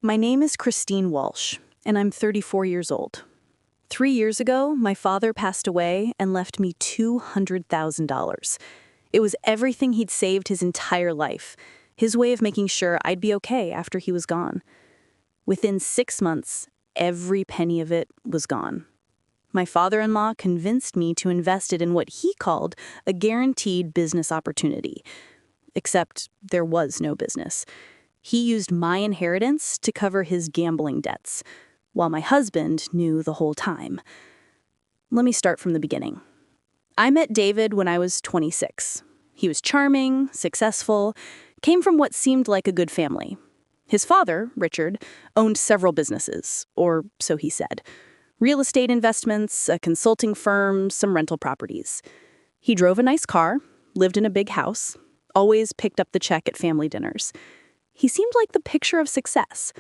My name is Christine Walsh, and I'm 34 years old. 3 years ago, my father passed away and left me $200,000. It was everything he'd saved his entire life, his way of making sure I'd be okay after he was gone. Within 6 months, every penny of it was gone. My father-in-law convinced me to invest it in what he called a guaranteed business opportunity. Except there was no business. He used my inheritance to cover his gambling debts, while my husband knew the whole time. Let me start from the beginning. I met David when I was 26. He was charming, successful, came from what seemed like a good family. His father, Richard, owned several businesses, or so he said. Real estate investments, a consulting firm, some rental properties. He drove a nice car, lived in a big house, always picked up the check at family dinners. He seemed like the picture of success.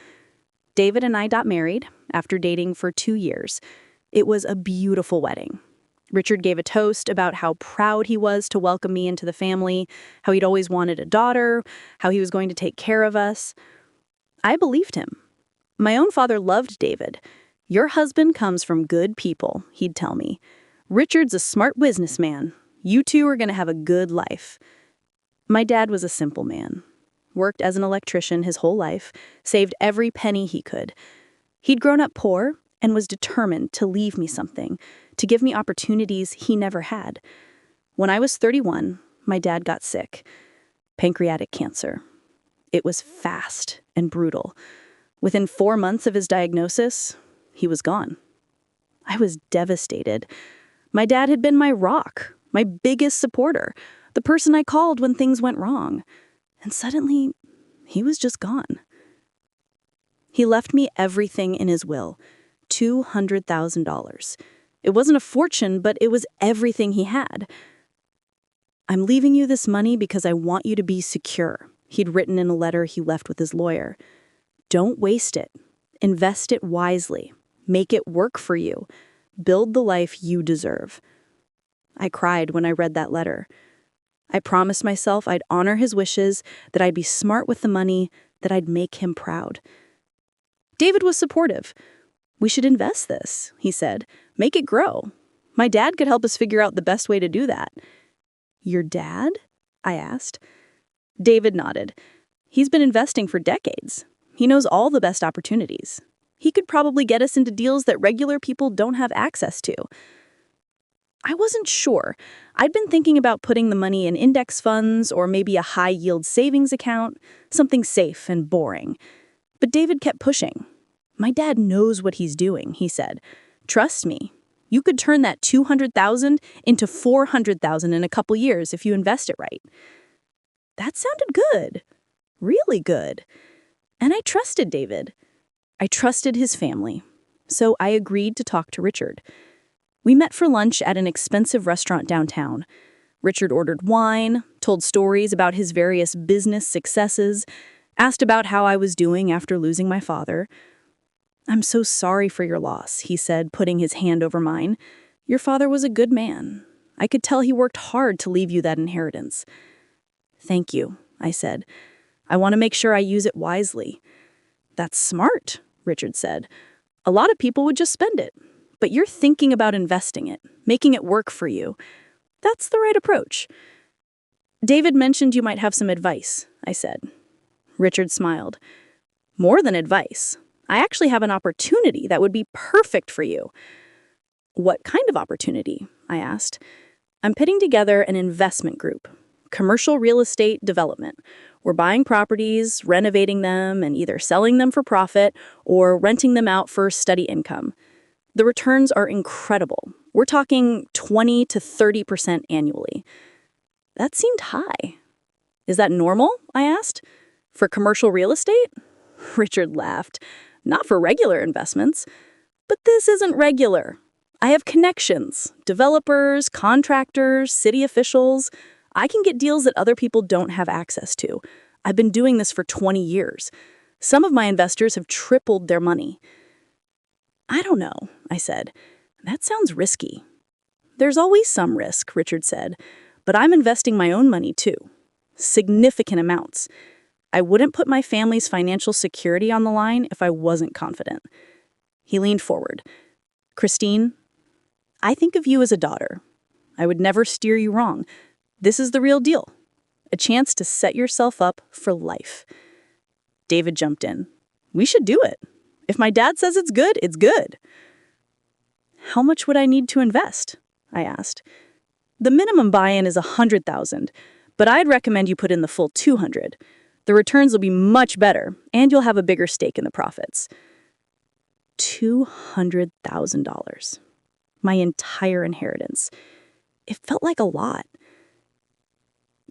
David and I got married after dating for 2 years. It was a beautiful wedding. Richard gave a toast about how proud he was to welcome me into the family, how he'd always wanted a daughter, how he was going to take care of us. I believed him. My own father loved David. "Your husband comes from good people," he'd tell me. "Richard's a smart businessman. You two are going to have a good life." My dad was a simple man. Worked as an electrician his whole life, saved every penny he could. He'd grown up poor and was determined to leave me something, to give me opportunities he never had. When I was 31, my dad got sick. Pancreatic cancer. It was fast and brutal. Within 4 months of his diagnosis, he was gone. I was devastated. My dad had been my rock, my biggest supporter, the person I called when things went wrong. And suddenly, he was just gone. He left me everything in his will, $200,000. It wasn't a fortune, but it was everything he had. "I'm leaving you this money because I want you to be secure," he'd written in a letter he left with his lawyer. "Don't waste it. Invest it wisely. Make it work for you. Build the life you deserve." I cried when I read that letter. I promised myself I'd honor his wishes, that I'd be smart with the money, that I'd make him proud. David was supportive. "We should invest this," he said. "Make it grow. My dad could help us figure out the best way to do that." "Your dad?" I asked. David nodded. "He's been investing for decades. He knows all the best opportunities. He could probably get us into deals that regular people don't have access to." I wasn't sure. I'd been thinking about putting the money in index funds or maybe a high-yield savings account, something safe and boring. But David kept pushing. "My dad knows what he's doing," he said. "Trust me. You could turn that $200,000 into $400,000 in a couple years if you invest it right." That sounded good. Really good. And I trusted David. I trusted his family. So I agreed to talk to Richard. We met for lunch at an expensive restaurant downtown. Richard ordered wine, told stories about his various business successes, asked about how I was doing after losing my father. "I'm so sorry for your loss," he said, putting his hand over mine. "Your father was a good man. I could tell he worked hard to leave you that inheritance." "Thank you," I said. "I want to make sure I use it wisely." "That's smart," Richard said. "A lot of people would just spend it. But you're thinking about investing it, making it work for you. That's the right approach." "David mentioned you might have some advice," I said. Richard smiled. "More than advice. I actually have an opportunity that would be perfect for you." "What kind of opportunity?" I asked. "I'm putting together an investment group, commercial real estate development. We're buying properties, renovating them, and either selling them for profit or renting them out for steady income. The returns are incredible. We're talking 20 to 30% annually." That seemed high. "Is that normal?" I asked. "For commercial real estate?" Richard laughed. "Not for regular investments. But this isn't regular. I have connections, developers, contractors, city officials. I can get deals that other people don't have access to. I've been doing this for 20 years. Some of my investors have tripled their money." "I don't know," I said. "That sounds risky." "There's always some risk," Richard said. "But I'm investing my own money too. Significant amounts. I wouldn't put my family's financial security on the line if I wasn't confident. He leaned forward. Christine, I think of you as a daughter. I would never steer you wrong. This is the real deal. A chance to set yourself up for life. David jumped in. We should do it. If my dad says it's good, it's good. How much would I need to invest? I asked. The minimum buy-in is $100,000, but I'd recommend you put in the full $200,000. The returns will be much better, and you'll have a bigger stake in the profits. $200,000. My entire inheritance. It felt like a lot.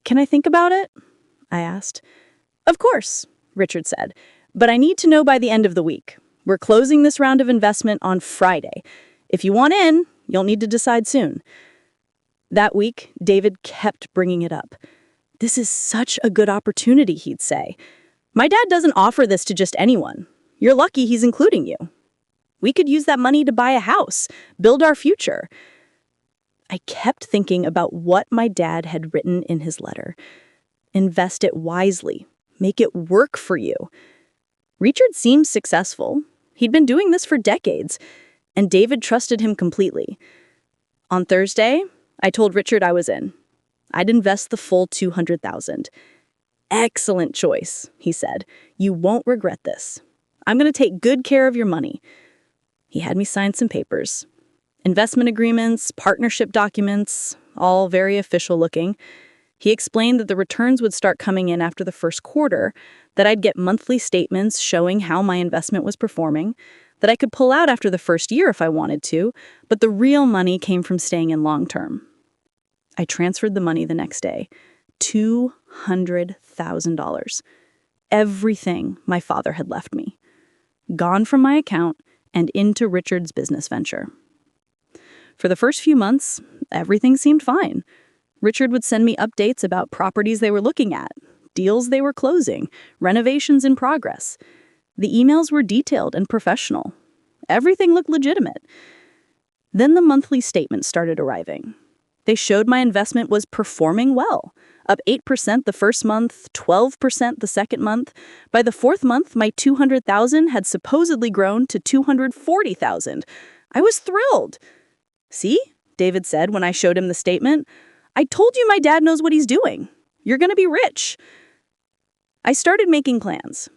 Can I think about it? I asked. Of course, Richard said, but I need to know by the end of the week. We're closing this round of investment on Friday. If you want in, you'll need to decide soon. That week, David kept bringing it up. This is such a good opportunity, he'd say. My dad doesn't offer this to just anyone. You're lucky he's including you. We could use that money to buy a house, build our future. I kept thinking about what my dad had written in his letter. Invest it wisely. Make it work for you. Richard seemed successful. He'd been doing this for decades, and David trusted him completely. On Thursday, I told Richard I was in. I'd invest the full $200,000. Excellent choice, he said. You won't regret this. I'm going to take good care of your money. He had me sign some papers. Investment agreements, partnership documents, all very official looking. He explained that the returns would start coming in after the first quarter, that I'd get monthly statements showing how my investment was performing, that I could pull out after the first year if I wanted to, but the real money came from staying in long term. I transferred the money the next day. $200,000. Everything my father had left me. Gone from my account and into Richard's business venture. For the first few months, everything seemed fine. Richard would send me updates about properties they were looking at, deals they were closing, renovations in progress. The emails were detailed and professional. Everything looked legitimate. Then the monthly statements started arriving. They showed my investment was performing well, up 8% the first month, 12% the second month. By the fourth month, my $200,000 had supposedly grown to $240,000. I was thrilled. See, David said when I showed him the statement, I told you my dad knows what he's doing. You're going to be rich. I started making plans.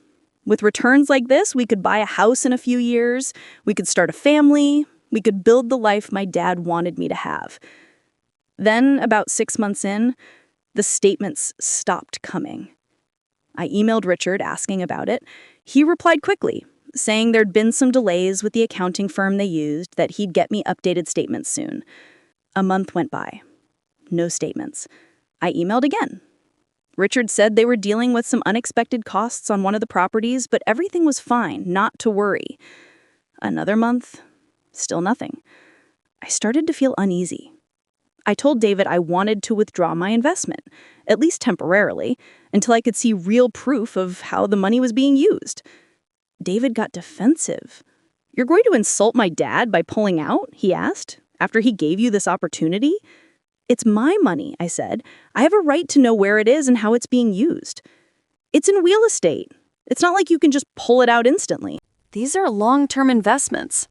With returns like this, we could buy a house in a few years. We could start a family. We could build the life my dad wanted me to have. Then, about 6 months in, the statements stopped coming. I emailed Richard asking about it. He replied quickly, saying there'd been some delays with the accounting firm they used, that he'd get me updated statements soon. A month went by. No statements. I emailed again. Richard said they were dealing with some unexpected costs on one of the properties, but everything was fine, not to worry. Another month, still nothing. I started to feel uneasy. I told David I wanted to withdraw my investment, at least temporarily, until I could see real proof of how the money was being used. David got defensive. You're going to insult my dad by pulling out? He asked, after he gave you this opportunity? It's my money, I said. I have a right to know where it is and how it's being used. It's in real estate. It's not like you can just pull it out instantly. These are long-term investments.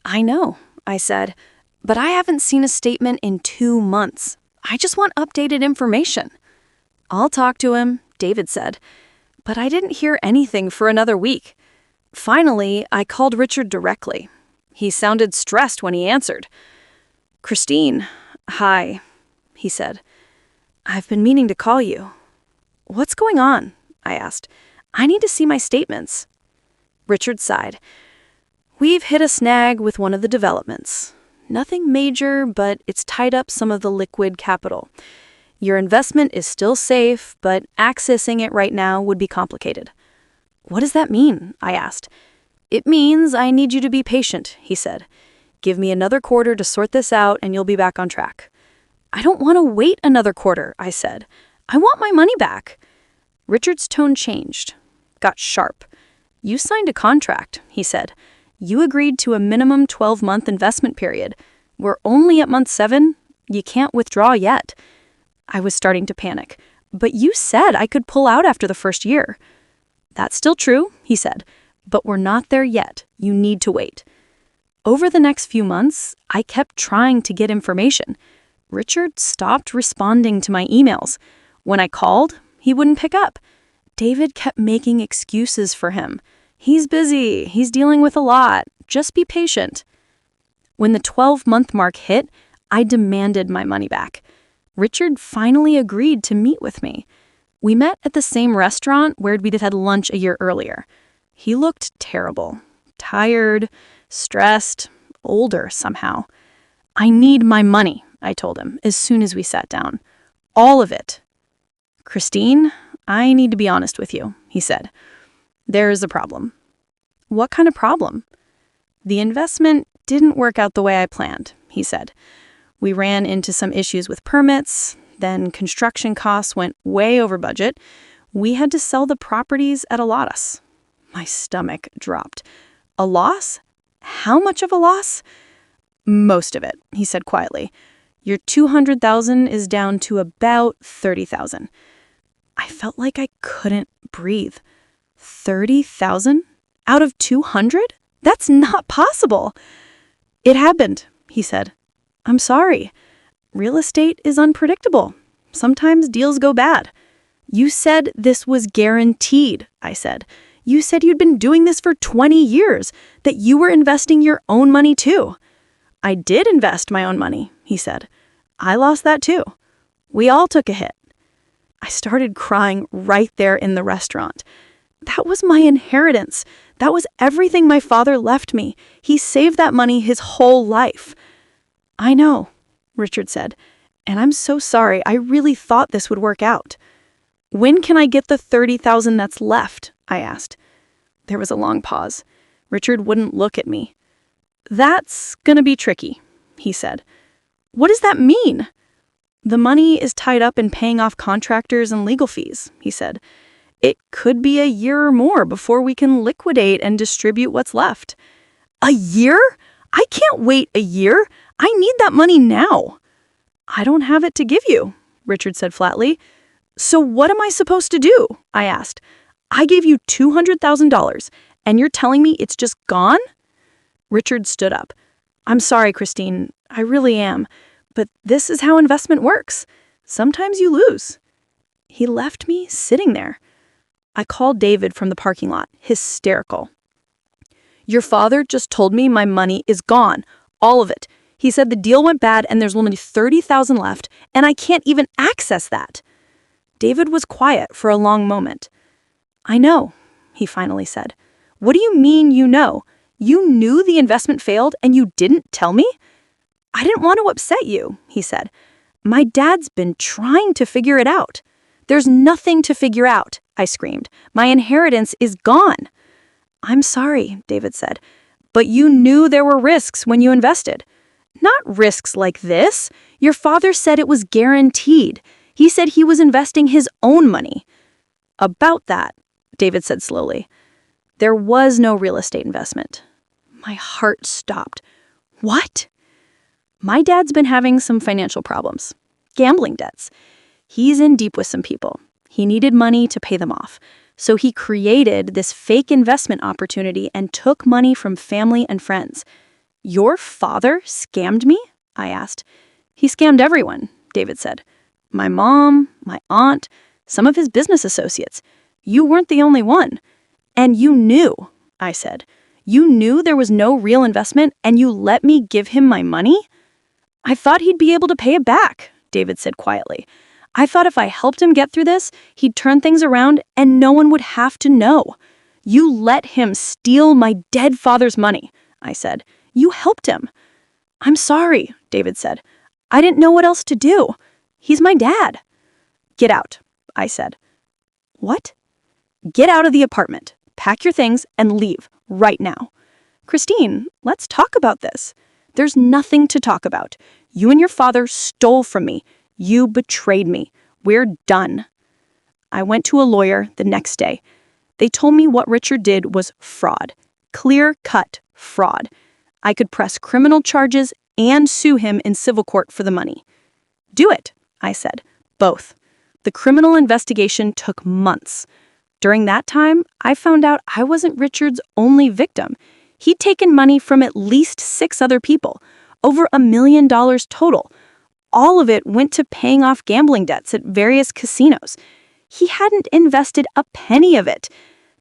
I know, I said, but I haven't seen a statement in 2 months. I just want updated information. I'll talk to him, David said, but I didn't hear anything for another week. Finally, I called Richard directly. He sounded stressed when he answered. Christine, hi, he said. I've been meaning to call you. What's going on? I asked. I need to see my statements. Richard sighed. We've hit a snag with one of the developments. Nothing major, but it's tied up some of the liquid capital. Your investment is still safe, but accessing it right now would be complicated. What does that mean? I asked. It means I need you to be patient, he said. Give me another quarter to sort this out and you'll be back on track. I don't want to wait another quarter, I said. I want my money back. Richard's tone changed, got sharp. You signed a contract, he said. You agreed to a minimum 12-month investment period. We're only at month 7. You can't withdraw yet. I was starting to panic. "But you said I could pull out after the first year." "That's still true," he said, "but we're not there yet. You need to wait." Over the next few months, I kept trying to get information. Richard stopped responding to my emails. When I called, he wouldn't pick up. David kept making excuses for him. "He's busy. He's dealing with a lot. Just be patient." When the 12-month mark hit, I demanded my money back. Richard finally agreed to meet with me. We met at the same restaurant where we'd had lunch a year earlier. He looked terrible, tired, stressed, older somehow. "I need my money," I told him as soon as we sat down. "All of it." "Christine, I need to be honest with you," he said. "There is a problem." "What kind of problem?" "The investment didn't work out the way I planned," he said. "We ran into some issues with permits, then construction costs went way over budget. We had to sell the properties at a loss." My stomach dropped. "A loss? How much of a loss?" "Most of it," he said quietly. "Your $200,000 is down to about $30,000. I felt like I couldn't breathe. $30,000? Out of 200? That's not possible. "It happened," he said. "I'm sorry. Real estate is unpredictable. Sometimes deals go bad." "You said this was guaranteed," I said. "You said you'd been doing this for 20 years, that you were investing your own money too." "I did invest my own money," he said. "I lost that too. We all took a hit." I started crying right there in the restaurant. That was my inheritance. That was everything my father left me. He saved that money his whole life. "I know," Richard said, "and I'm so sorry. I really thought this would work out." "When can I get the $30,000 that's left?" I asked. There was a long pause. Richard wouldn't look at me. "That's gonna be tricky," he said. "What does that mean?" "The money is tied up in paying off contractors and legal fees," he said. "It could be a year or more before we can liquidate and distribute what's left." "A year? I can't wait a year. I need that money now." "I don't have it to give you," Richard said flatly. "So what am I supposed to do?" I asked. "I gave you $200,000, and you're telling me it's just gone?" Richard stood up. "I'm sorry, Christine. I really am. But this is how investment works. Sometimes you lose." He left me sitting there. I called David from the parking lot, hysterical. "Your father just told me my money is gone. All of it. He said the deal went bad and there's only $30,000 left, and I can't even access that." David was quiet for a long moment. "I know," he finally said. "What do you mean you know? You knew the investment failed and you didn't tell me?" "I didn't want to upset you," he said. "My dad's been trying to figure it out." "There's nothing to figure out," I screamed. "My inheritance is gone." "I'm sorry," David said, "but you knew there were risks when you invested." "Not risks like this. Your father said it was guaranteed. He said he was investing his own money." "About that," David said slowly, "there was no real estate investment." My heart stopped. "What?" "My dad's been having some financial problems. Gambling debts. He's in deep with some people. He needed money to pay them off. So he created this fake investment opportunity and took money from family and friends." "Your father scammed me?" I asked. "He scammed everyone," David said. "My mom, my aunt, some of his business associates. You weren't the only one." "And you knew," I said. "You knew there was no real investment and you let me give him my money?" "I thought he'd be able to pay it back," David said quietly. "I thought if I helped him get through this, he'd turn things around and no one would have to know." "You let him steal my dead father's money," I said. "You helped him." "I'm sorry," David said. "I didn't know what else to do. He's my dad." "Get out," I said. "What?" "Get out of the apartment. Pack your things and leave right now." "Christine, let's talk about this." "There's nothing to talk about. You and your father stole from me. You betrayed me. We're done." I went to a lawyer the next day. They told me what Richard did was fraud. Clear-cut fraud. I could press criminal charges and sue him in civil court for the money. "Do it," I said. "Both. The criminal investigation took months. During that time, I found out I wasn't Richard's only victim. He'd taken money from at least 6 other people, over $1 million total. All of it went to paying off gambling debts at various casinos. He hadn't invested a penny of it.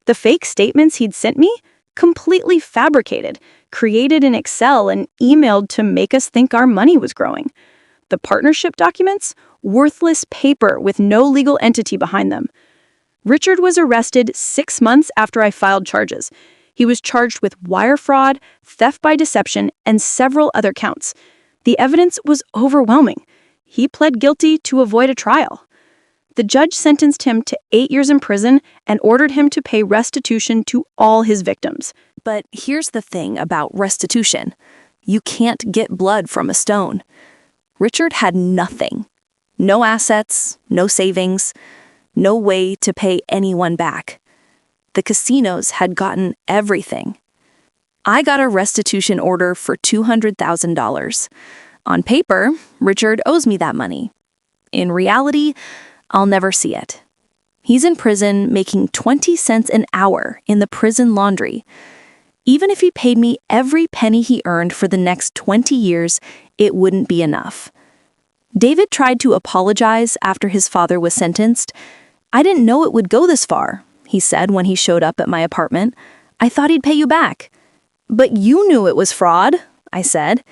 The fake statements he'd sent me, completely fabricated, created in Excel and emailed to make us think our money was growing. The partnership documents, worthless paper with no legal entity behind them. Richard was arrested 6 months after I filed charges. He was charged with wire fraud, theft by deception, and several other counts. The evidence was overwhelming. He pled guilty to avoid a trial. The judge sentenced him to 8 years in prison and ordered him to pay restitution to all his victims. But here's the thing about restitution. You can't get blood from a stone. Richard had nothing. No assets, no savings, no way to pay anyone back. The casinos had gotten everything. I got a restitution order for $200,000. On paper, Richard owes me that money. In reality, I'll never see it. He's in prison making 20 cents an hour in the prison laundry. Even if he paid me every penny he earned for the next 20 years, it wouldn't be enough. David tried to apologize after his father was sentenced. "I didn't know it would go this far," he said when he showed up at my apartment. "I thought he'd pay you back." "But you knew it was fraud," I said.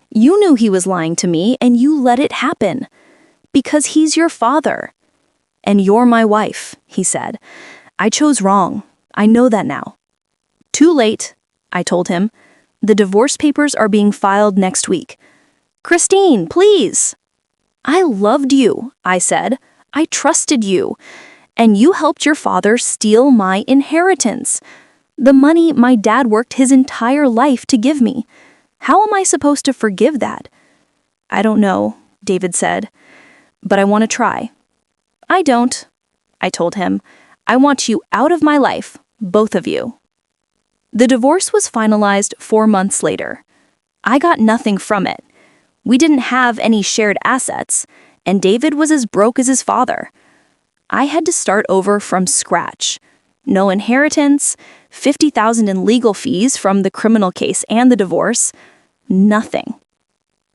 "You knew he was lying to me, and you let it happen. Because he's your father. And you're my wife," he said. "I chose wrong. I know that now." "Too late," I told him. "The divorce papers are being filed next week." "Christine, please." "I loved you," I said. "I trusted you. And you helped your father steal my inheritance. The money my dad worked his entire life to give me. How am I supposed to forgive that?" "I don't know," David said. "But I want to try." "I don't," I told him. "I want you out of my life, both of you." The divorce was finalized 4 months later. I got nothing from it. We didn't have any shared assets, and David was as broke as his father. I had to start over from scratch. No inheritance, $50,000 in legal fees from the criminal case and the divorce. Nothing.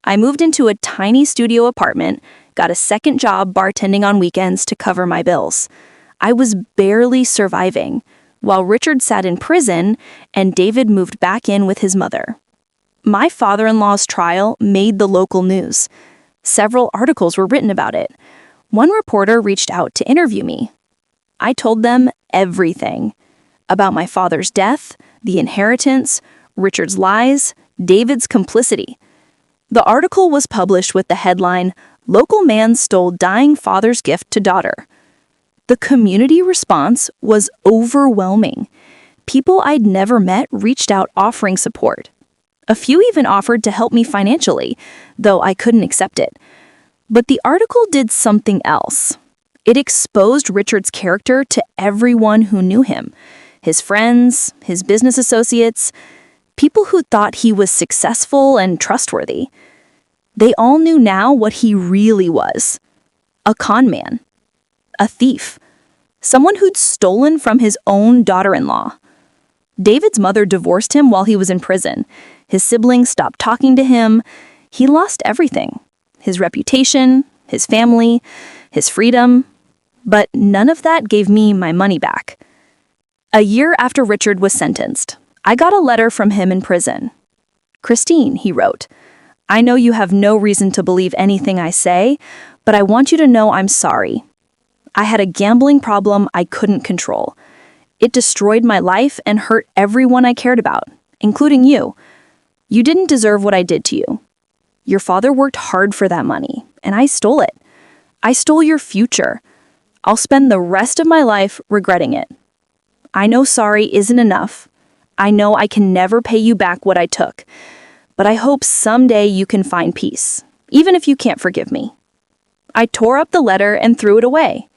I moved into a tiny studio apartment, got a second job bartending on weekends to cover my bills. I was barely surviving, while Richard sat in prison and David moved back in with his mother. My father-in-law's trial made the local news. Several articles were written about it. One reporter reached out to interview me. I told them everything. About my father's death, the inheritance, Richard's lies, David's complicity. The article was published with the headline, "Local Man Stole Dying Father's Gift to Daughter." The community response was overwhelming. People I'd never met reached out offering support. A few even offered to help me financially, though I couldn't accept it. But the article did something else. It exposed Richard's character to everyone who knew him. His friends, his business associates, people who thought he was successful and trustworthy. They all knew now what he really was. A con man. A thief. Someone who'd stolen from his own daughter-in-law. David's mother divorced him while he was in prison. His siblings stopped talking to him. He lost everything. His reputation, his family, his freedom. But none of that gave me my money back. A year after Richard was sentenced, I got a letter from him in prison. "Christine," he wrote, "I know you have no reason to believe anything I say, but I want you to know I'm sorry. I had a gambling problem I couldn't control. It destroyed my life and hurt everyone I cared about, including you. You didn't deserve what I did to you. Your father worked hard for that money, and I stole it. I stole your future. I'll spend the rest of my life regretting it. I know sorry isn't enough. I know I can never pay you back what I took, but I hope someday you can find peace, even if you can't forgive me." I tore up the letter and threw it away.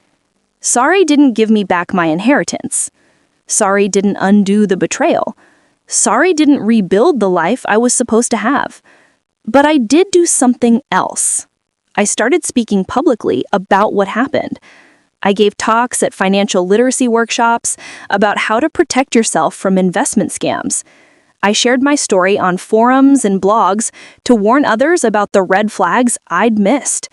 Sorry didn't give me back my inheritance. Sorry didn't undo the betrayal. Sorry didn't rebuild the life I was supposed to have. But I did do something else. I started speaking publicly about what happened. I gave talks at financial literacy workshops about how to protect yourself from investment scams. I shared my story on forums and blogs to warn others about the red flags I'd missed.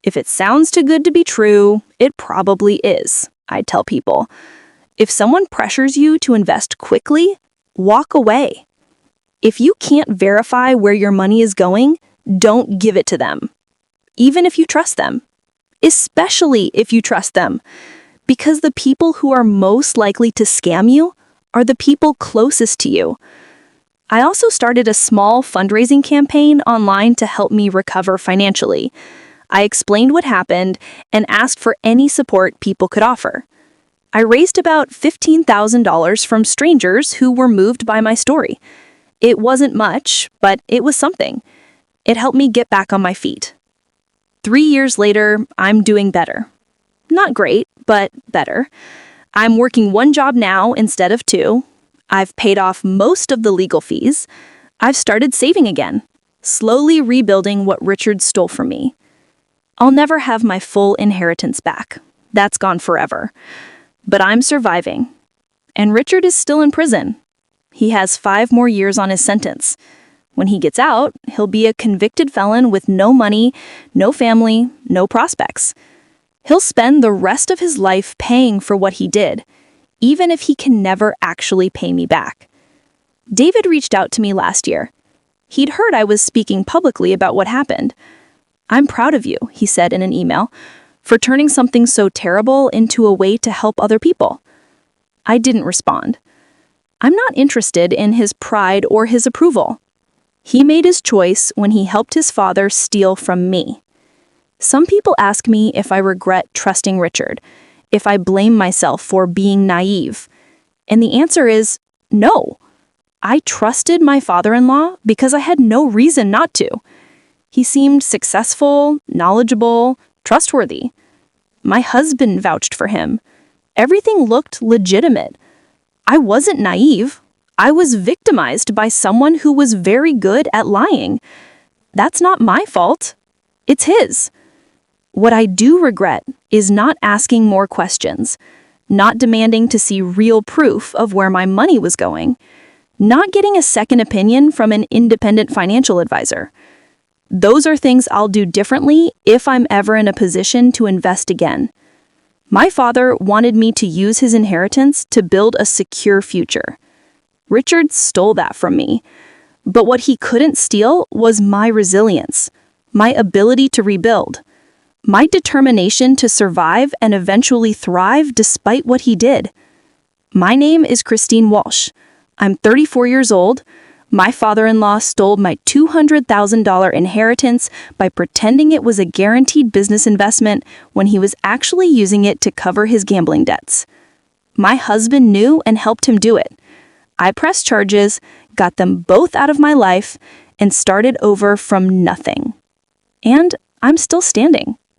If it sounds too good to be true, it probably is, I'd tell people. If someone pressures you to invest quickly, walk away. If you can't verify where your money is going, don't give it to them, even if you trust them. Especially if you trust them, because the people who are most likely to scam you are the people closest to you. I also started a small fundraising campaign online to help me recover financially. I explained what happened and asked for any support people could offer. I raised about $15,000 from strangers who were moved by my story. It wasn't much, but it was something. It helped me get back on my feet. 3 years later, I'm doing better. Not great, but better. I'm working one job now instead of two. I've paid off most of the legal fees. I've started saving again, slowly rebuilding what Richard stole from me. I'll never have my full inheritance back. That's gone forever. But I'm surviving. And Richard is still in prison. He has 5 more years on his sentence. When he gets out, he'll be a convicted felon with no money, no family, no prospects. He'll spend the rest of his life paying for what he did, even if he can never actually pay me back. David reached out to me last year. He'd heard I was speaking publicly about what happened. "I'm proud of you," he said in an email, "for turning something so terrible into a way to help other people." I didn't respond. I'm not interested in his pride or his approval. He made his choice when he helped his father steal from me. Some people ask me if I regret trusting Richard, if I blame myself for being naive. And the answer is no. I trusted my father-in-law because I had no reason not to. He seemed successful, knowledgeable, trustworthy. My husband vouched for him. Everything looked legitimate. I wasn't naive. I was victimized by someone who was very good at lying. That's not my fault. It's his. What I do regret is not asking more questions, not demanding to see real proof of where my money was going, not getting a second opinion from an independent financial advisor. Those are things I'll do differently if I'm ever in a position to invest again. My father wanted me to use his inheritance to build a secure future. Richard stole that from me. But what he couldn't steal was my resilience, my ability to rebuild, my determination to survive and eventually thrive despite what he did. My name is Christine Walsh. I'm 34 years old. My father-in-law stole my $200,000 inheritance by pretending it was a guaranteed business investment when he was actually using it to cover his gambling debts. My husband knew and helped him do it. I pressed charges, got them both out of my life, and started over from nothing. And I'm still standing.